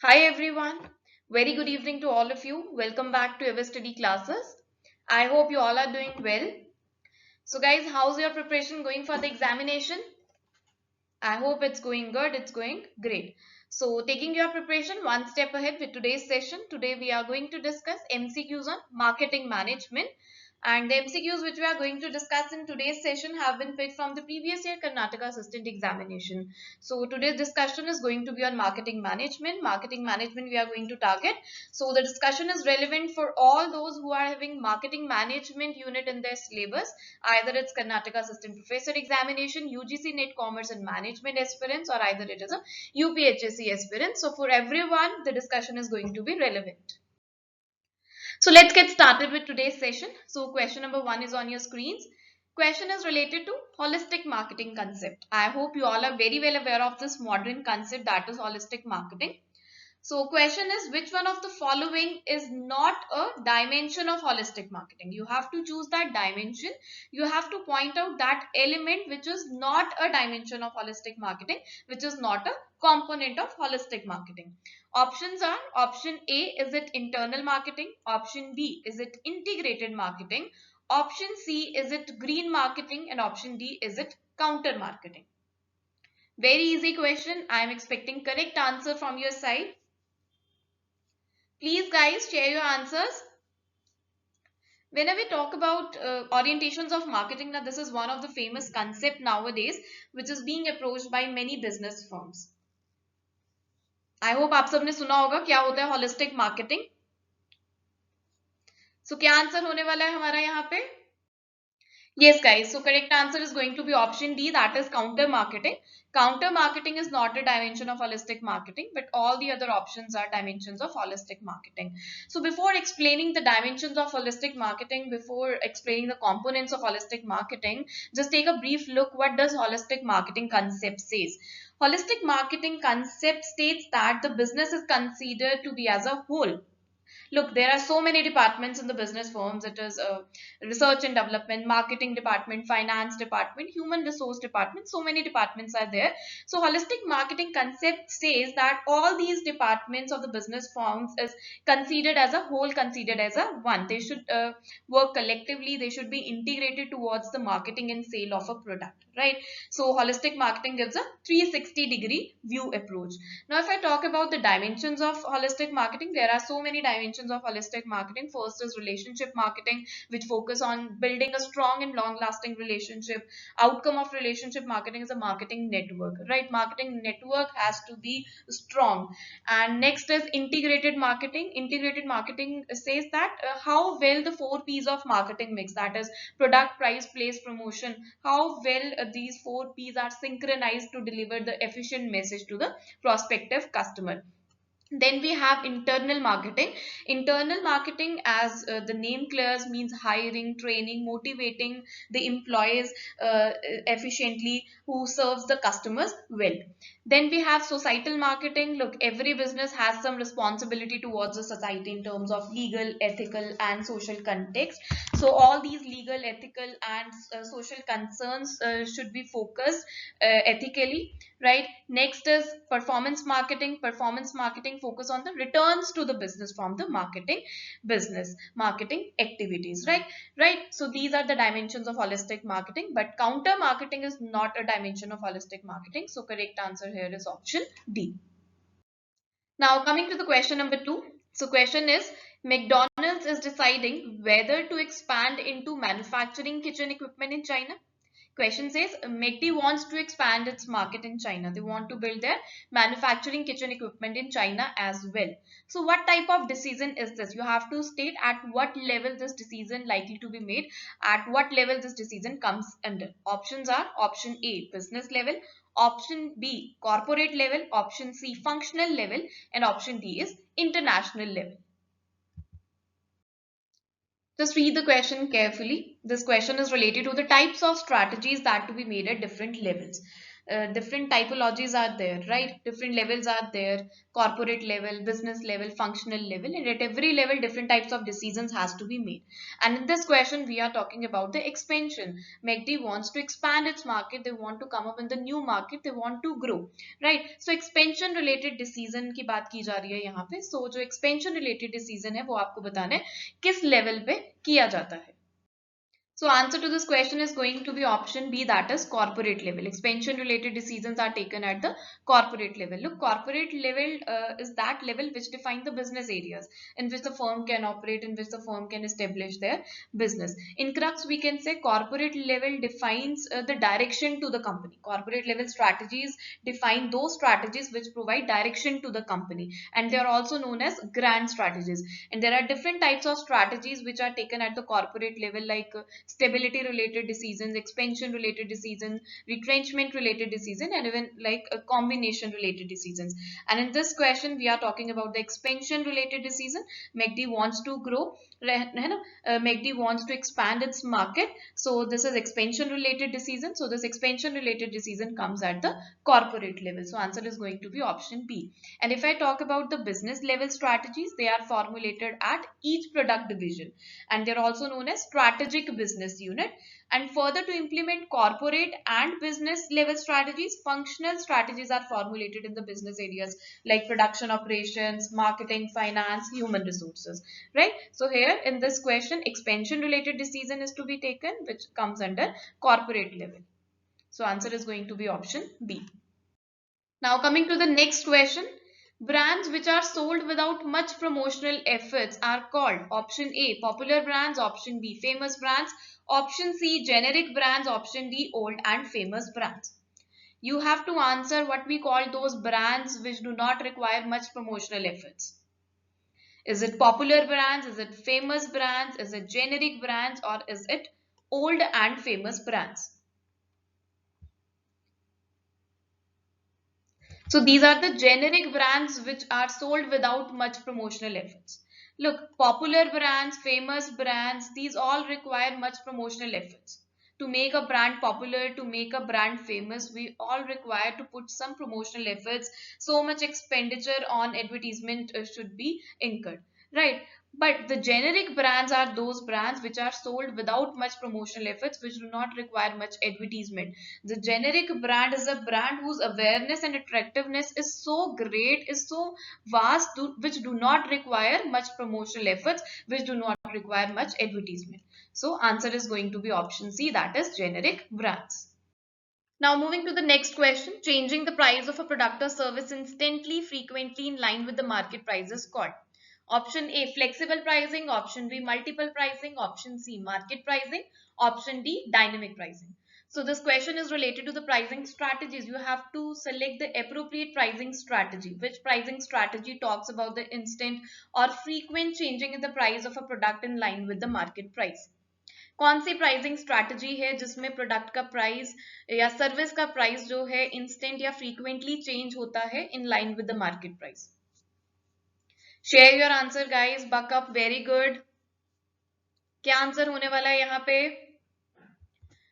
Hi everyone. Very good evening to all of you. Welcome back to Ever Study classes. I hope you all are doing well. So guys, how's your preparation going for the examination? I hope it's going good. It's going great. So taking your preparation one step ahead with today's session. Today we are going to discuss MCQs on marketing management. And the MCQs which we are going to discuss in today's session have been picked from the previous year Karnataka Assistant Examination. So today's discussion is going to be on marketing management. Marketing management we are going to target. So the discussion is relevant for all those who are having marketing management unit in their syllabus. Either it's Karnataka Assistant Professor Examination, UGC NET Commerce and Management aspirants, or either it is a UPHSC aspirant. So for everyone, the discussion is going to be relevant. So let's get started with today's session. So question number one is on your screens. Question is related to holistic marketing concept. I hope you all are very well aware of this modern concept, that is holistic marketing. So question is, which one of the following is not a dimension of holistic marketing? You have to choose that dimension. You have to point out that element which is not a dimension of holistic marketing, which is not a component of holistic marketing. Options are: option A, is it internal marketing? Option B, is it integrated marketing? Option C, is it green marketing? And option D, is it counter marketing? Very easy question. I am expecting correct answer from your side. Please guys share your answers. Whenever we talk about orientations of marketing, now this is one of the famous concept nowadays which is being approached by many business firms. I hope आप सबने सुना होगा क्या होता है holistic marketing. So क्या answer होने वाला है हमारा यहाँ पे? Yes, guys. So correct answer is going to be option D, that is counter marketing. Counter marketing is not a dimension of holistic marketing, but all the other options are dimensions of holistic marketing. So before explaining the dimensions of holistic marketing, before explaining the components of holistic marketing, just take a brief look what does holistic marketing concept says. Holistic marketing concept states that the business is considered to be as a whole. Look, there are so many departments in the business firms. It is research and development, marketing department, finance department, human resource department. So many departments are there. So holistic marketing concept says that all these departments of the business firms is considered as a whole, considered as a one. They should work collectively. They should be integrated towards the marketing and sale of a product, right? So holistic marketing gives a 360-degree view approach. Now, if I talk about the dimensions of holistic marketing, there are so many dimensions of holistic marketing. First is relationship marketing, which focus on building a strong and long-lasting relationship. Outcome of relationship marketing is a marketing network, right? Marketing network has to be strong. And next is integrated marketing. Integrated marketing says that how well the 4 P's of marketing mix, that is product, price, place, promotion, how well these 4 P's are synchronized to deliver the efficient message to the prospective customer. Then we have internal marketing. Internal marketing, as the name clears, means hiring, training, motivating the employees efficiently, who serves the customers well. Then we have societal marketing. Look, every business has some responsibility towards the society in terms of legal, ethical and social context. So all these legal, ethical and social concerns should be focused ethically, right? Next is performance marketing. Performance marketing focus on the returns to the business from the marketing activities, right? So these are the dimensions of holistic marketing, but counter marketing is not a dimension of holistic marketing. So correct answer here is option D. Now coming to the question number 2. So question is, McDonald's is deciding whether to expand into manufacturing kitchen equipment in China. Question says McD wants to expand its market in China. They want to build their manufacturing kitchen equipment in China as well. So what type of decision is this? You have to state at what level this decision likely to be made, at what level this decision comes under. Options are: option A, business level; option B, corporate level; option C, functional level; and option D is international level. Just read the question carefully. This question is related to the types of strategies that to be made at different levels. different typologies are there, right? Different levels are there, corporate level, business level, functional level, and at every level different types of decisions has to be made. And in this question we are talking about the expansion. MACD wants to expand its market, they want to come up in the new market, they want to grow, right? So expansion related decision की बात की जा रही है यहाँ पे. So जो expansion related decision है वो आपको बताना है किस level पे किया जाता है. So answer to this question is going to be option B, that is corporate level. Expansion related decisions are taken at the corporate level. Look, corporate level is that level which define the business areas in which the firm can operate, in which the firm can establish their business. In crux, we can say corporate level defines the direction to the company. Corporate level strategies define those strategies which provide direction to the company, and they are also known as grand strategies. And there are different types of strategies which are taken at the corporate level, like stability related decisions, expansion related decisions, retrenchment related decision, and even like a combination related decisions. And in this question we are talking about the expansion related decision. MACD wants to grow, MACD wants to expand its market, so this is expansion related decision. So this expansion related decision comes at the corporate level. So answer is going to be option B. And if I talk about the business level strategies, they are formulated at each product division, and they're also known as strategic business unit. And further, to implement corporate and business level strategies, functional strategies are formulated in the business areas like production operations, marketing, finance, human resources, right? So here in this question, expansion related decision is to be taken, which comes under corporate level. So answer is going to be option B. Now coming to the next question, brands which are sold without much promotional efforts are called option A, popular brands, option B, famous brands, option C, generic brands, option D, old and famous brands. You have to answer what we call those brands which do not require much promotional efforts. Is it popular brands? Is it famous brands? Is it generic brands? Or is it old and famous brands? So these are the generic brands which are sold without much promotional efforts. Look, popular brands, famous brands, these all require much promotional efforts. To make a brand popular, to make a brand famous, we all require to put some promotional efforts. So much expenditure on advertisement should be incurred, right? But the generic brands are those brands which are sold without much promotional efforts, which do not require much advertisement. The generic brand is a brand whose awareness and attractiveness is so great, is so vast, which do not require much promotional efforts, which do not require much advertisement. So answer is going to be option C, that is generic brands. Now moving to the next question, changing the price of a product or service instantly, frequently in line with the market price is called. Option A, flexible pricing, option B, multiple pricing, option C, market pricing, option D, dynamic pricing. So this question is related to the pricing strategies. You have to select the appropriate pricing strategy. Which pricing strategy talks about the instant or frequent changing in the price of a product in line with the market price. कौन सी pricing strategy है जिसमें product का price या service का price जो है instant या frequently change होता है in line with the market price? Share your answer guys, buck up, very good. क्या आंसर होने वाला है यहाँ पे?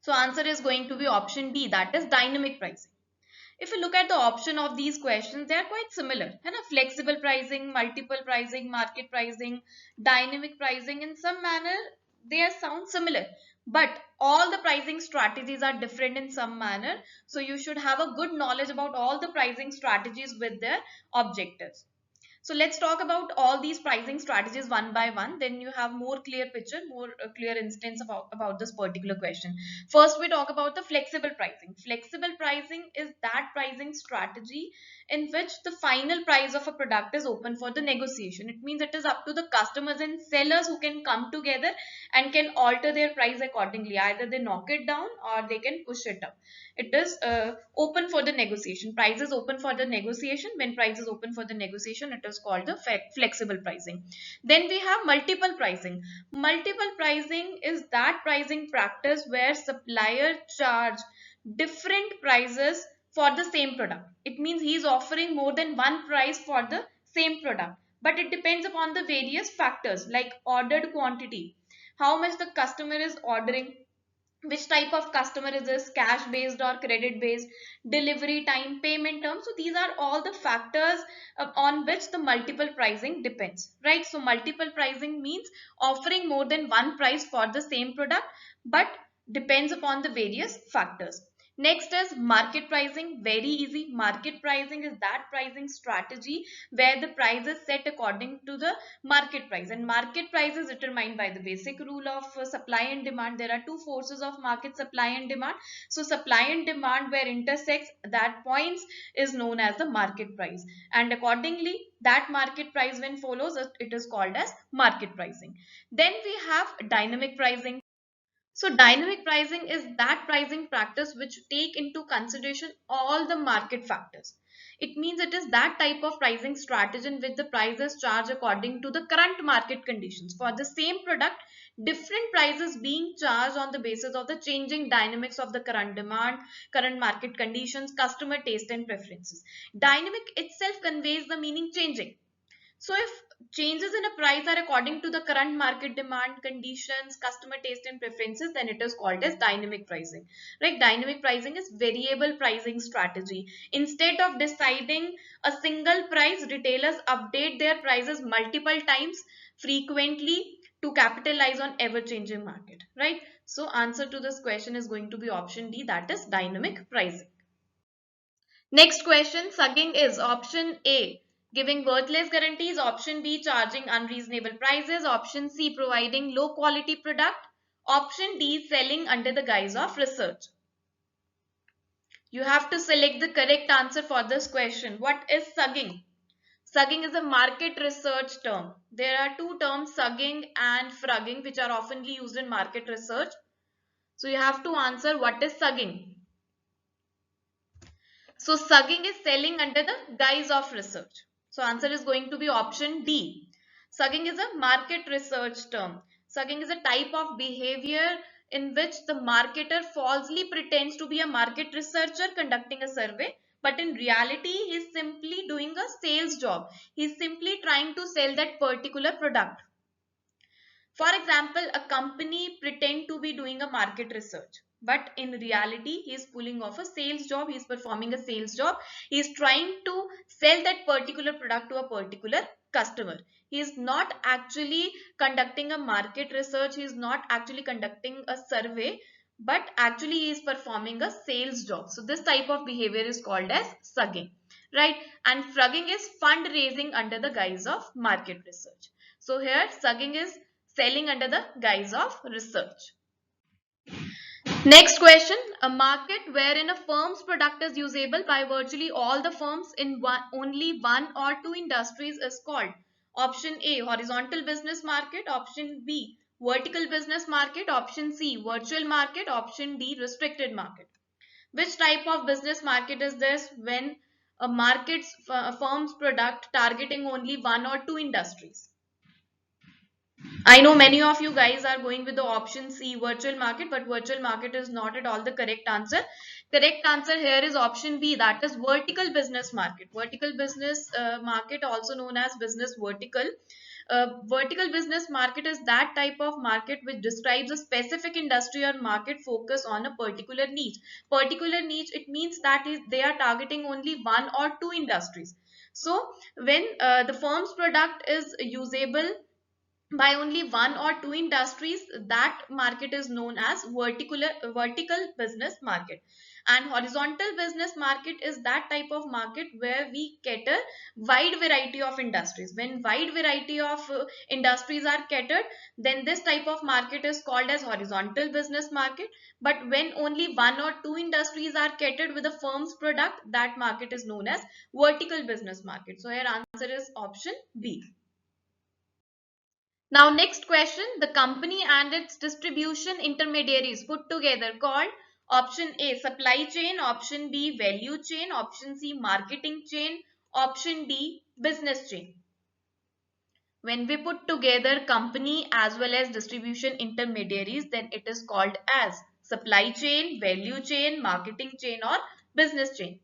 So answer is going to be option B, that is dynamic pricing. If you look at the option of these questions, they are quite similar, है ना? Flexible pricing, multiple pricing, market pricing, dynamic pricing, in some manner they sound similar, but all the pricing strategies are different in some manner. So you should have a good knowledge about all the pricing strategies with their objectives. So let's talk about all these pricing strategies one by one. Then you have more clear picture, more clear instance about this particular question. First, we talk about the flexible pricing. Flexible pricing is that pricing strategy in which the final price of a product is open for the negotiation. It means it is up to the customers and sellers who can come together and can alter their price accordingly. Either they knock it down or they can push it up. It is open for the negotiation. Price is open for the negotiation. When price is open for the negotiation, it is called the flexible pricing. Then we have multiple pricing. Multiple pricing is that pricing practice where supplier charge different prices for the same product. It means he is offering more than one price for the same product, but it depends upon the various factors like ordered quantity, how much the customer is ordering, which type of customer is this, cash based or credit based, delivery time, payment terms. So these are all the factors on which the multiple pricing depends, right? So multiple pricing means offering more than one price for the same product, but depends upon the various factors. Next is market pricing. Very easy. Market pricing is that pricing strategy where the price is set according to the market price, and market price is determined by the basic rule of supply and demand. There are two forces of market, supply and demand. So supply and demand where intersects, that points is known as the market price, and accordingly that market price when follows it is called as market pricing. Then we have dynamic pricing. So dynamic pricing is that pricing practice which take into consideration all the market factors. It means it is that type of pricing strategy in which the price is charged according to the current market conditions. For the same product, different prices being charged on the basis of the changing dynamics of the current demand, current market conditions, customer taste and preferences. Dynamic itself conveys the meaning changing. So if changes in a price are according to the current market demand conditions, customer taste and preferences, then it is called as dynamic pricing. Right? Dynamic pricing is variable pricing strategy. Instead of deciding a single price, retailers update their prices multiple times frequently to capitalize on ever-changing market. Right? So answer to this question is going to be option D, that is dynamic pricing. Next question, sugging is option A, giving worthless guarantees, option B, charging unreasonable prices, option C, providing low quality product, option D, selling under the guise of research. You have to select the correct answer for this question. What is sugging? Sugging is a market research term. There are two terms, sugging and frugging, which are oftenly used in market research. So you have to answer what is sugging. So sugging is selling under the guise of research. So answer is going to be option D. Sugging is a market research term. Sugging is a type of behavior in which the marketer falsely pretends to be a market researcher conducting a survey, but in reality he is simply doing a sales job. He is simply trying to sell that particular product. For example, a company pretend to be doing a market research, but in reality, he is pulling off a sales job. He is performing a sales job. He is trying to sell that particular product to a particular customer. He is not actually conducting a market research. He is not actually conducting a survey, but actually he is performing a sales job. So this type of behavior is called as sugging, right? And frugging is fundraising under the guise of market research. So here sugging is selling under the guise of research. Next question, a market wherein a firm's product is usable by virtually all the firms in only one or two industries is called option A, horizontal business market, option B, vertical business market, option C, virtual market, option D, restricted market. Which type of business market is this when a firm's product targeting only one or two industries? I know many of you guys are going with the option C, virtual market, but virtual market is not at all the correct answer. Correct answer here is option B, that is vertical business market. Vertical business market, also known as business vertical. Vertical business market is that type of market which describes a specific industry or market focus on a particular niche. Particular niche, it means that they are targeting only one or two industries. So when the firm's product is usable by only one or two industries, that market is known as vertical business market. And horizontal business market is that type of market where we cater wide variety of industries. When wide variety of industries are catered, then this type of market is called as horizontal business market. But when only one or two industries are catered with a firm's product, that market is known as vertical business market. So here answer is option B. Now next question, the company and its distribution intermediaries put together called option A, supply chain, option B, value chain, option C, marketing chain, option D, business chain. When we put together company as well as distribution intermediaries, then it is called as supply chain, value chain, marketing chain or business chain.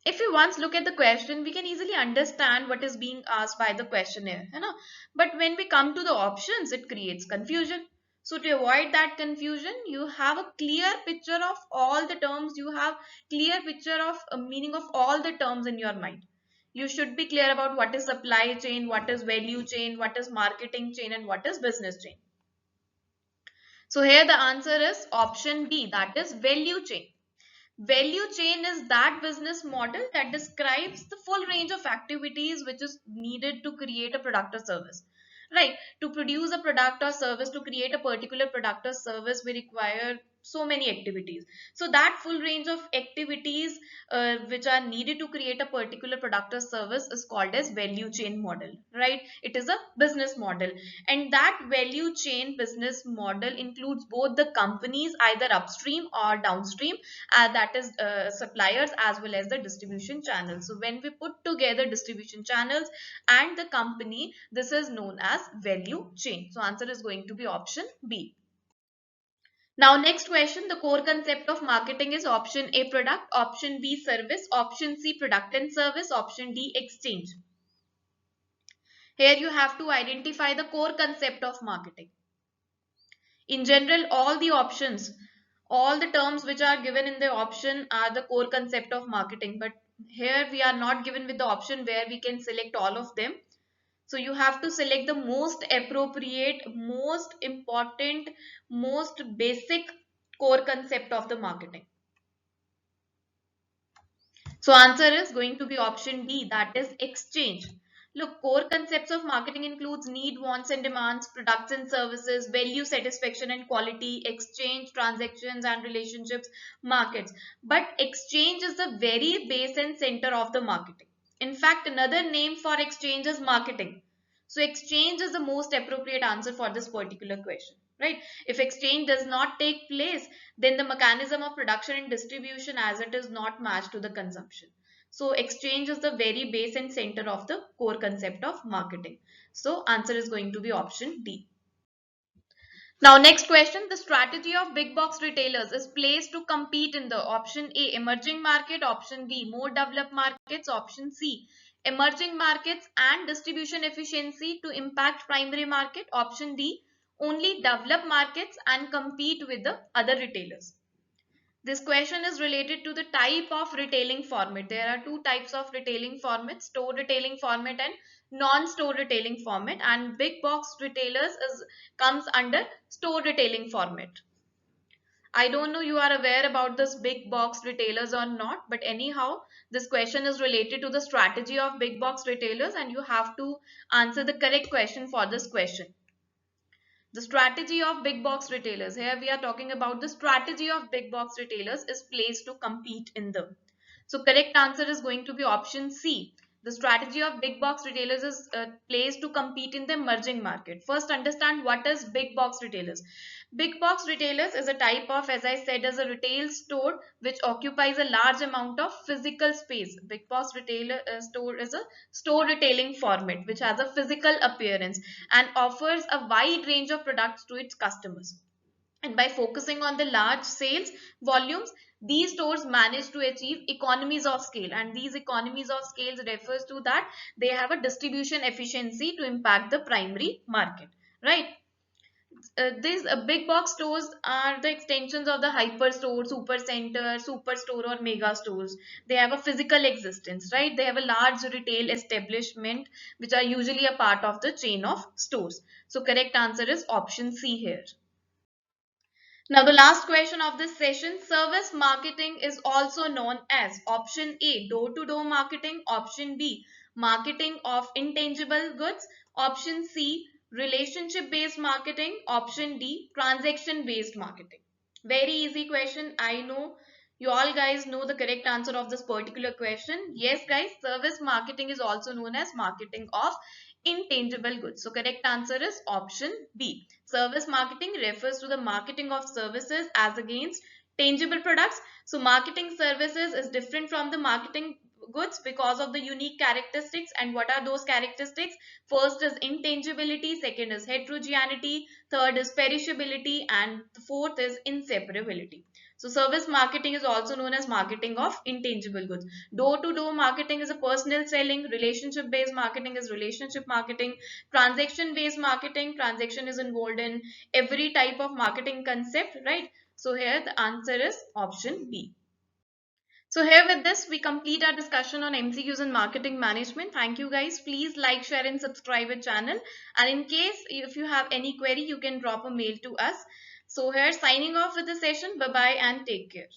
If we once look at the question, we can easily understand what is being asked by the questionnaire, but when we come to the options, it creates confusion. So to avoid that confusion, you have a clear picture of all the terms, you have clear picture of meaning of all the terms in your mind. You should be clear about what is supply chain, what is value chain, what is marketing chain, and what is business chain. So here the answer is option B, that is value chain. Value chain is that business model that describes the full range of activities which is needed to create a product or service. Right? To produce a product or service, to create a particular product or service, we require so many activities. So that full range of activities which are needed to create a particular product or service is called as value chain model. Right? It is a business model, and that value chain business model includes both the companies, either upstream or downstream, that is suppliers, as well as the distribution channels. So when we put together distribution channels and the company, this is known as value chain. So answer is going to be option B. Now next question, the core concept of marketing is option A product, option B service, option C product and service, option D exchange. Here you have to identify the core concept of marketing. In general, all the terms which are given in the option are the core concept of marketing, but here we are not given with the option where we can select all of them. So you have to select the most appropriate, most important, most basic core concept of the marketing. So answer is going to be option D, that is exchange. Look, core concepts of marketing includes need, wants and demands, products and services, value, satisfaction and quality, exchange, transactions and relationships, markets. But exchange is the very base and center of the marketing. In fact, another name for exchange is marketing. So exchange is the most appropriate answer for this particular question, right? If exchange does not take place, then the mechanism of production and distribution as it is not matched to the consumption. So exchange is the very base and center of the core concept of marketing. So answer is going to be option D. Now next question, the strategy of big box retailers is placed to compete in the option A emerging market, option B more developed markets, option C emerging markets and distribution efficiency to impact primary market, option D only developed markets and compete with the other retailers. This question is related to the type of retailing format. There are two types of retailing format, store retailing format and non-store retailing format, and big box retailers comes under store retailing format. I don't know you are aware about this big box retailers or not, but anyhow, this question is related to the strategy of big box retailers and you have to answer the correct question for this question. The strategy of big box retailers. Here we are talking about the strategy of big box retailers is placed to compete in them. So correct answer is going to be option C. The strategy of big box retailers is placed to compete in the emerging market. First understand what is big box retailers. Big box retailers is a type of, as I said, as a retail store which occupies a large amount of physical space. Big box retailer store is a store retailing format which has a physical appearance and offers a wide range of products to its customers. And by focusing on the large sales volumes, these stores manage to achieve economies of scale. And these economies of scale refers to that they have a distribution efficiency to impact the primary market, right? These big box stores are the extensions of the hyper store, super center, super store or mega stores. They have a physical existence, right? They have a large retail establishment which are usually a part of the chain of stores. So correct answer is option C here. Now the last question of this session, service marketing is also known as option A door-to-door marketing, option B marketing of intangible goods, option C relationship based marketing, option D transaction based marketing. Very easy question. I know you all guys know the correct answer of this particular question. Yes guys, service marketing is also known as marketing of intangible goods. So correct answer is option B. Service marketing refers to the marketing of services as against tangible products. So marketing services is different from the marketing goods because of the unique characteristics. And what are those characteristics? First is intangibility, second is heterogeneity, third is perishability, and the fourth is inseparability. So service marketing is also known as marketing of intangible goods. Door-to-door marketing is a personal selling. Relationship-based marketing is relationship marketing. Transaction-based marketing, transaction is involved in every type of marketing concept, right? So here the answer is option B. So here with this, we complete our discussion on MCQs and marketing management. Thank you guys. Please like, share and subscribe our channel. And in case if you have any query, you can drop a mail to us. So here signing off with the session. Bye-bye and take care.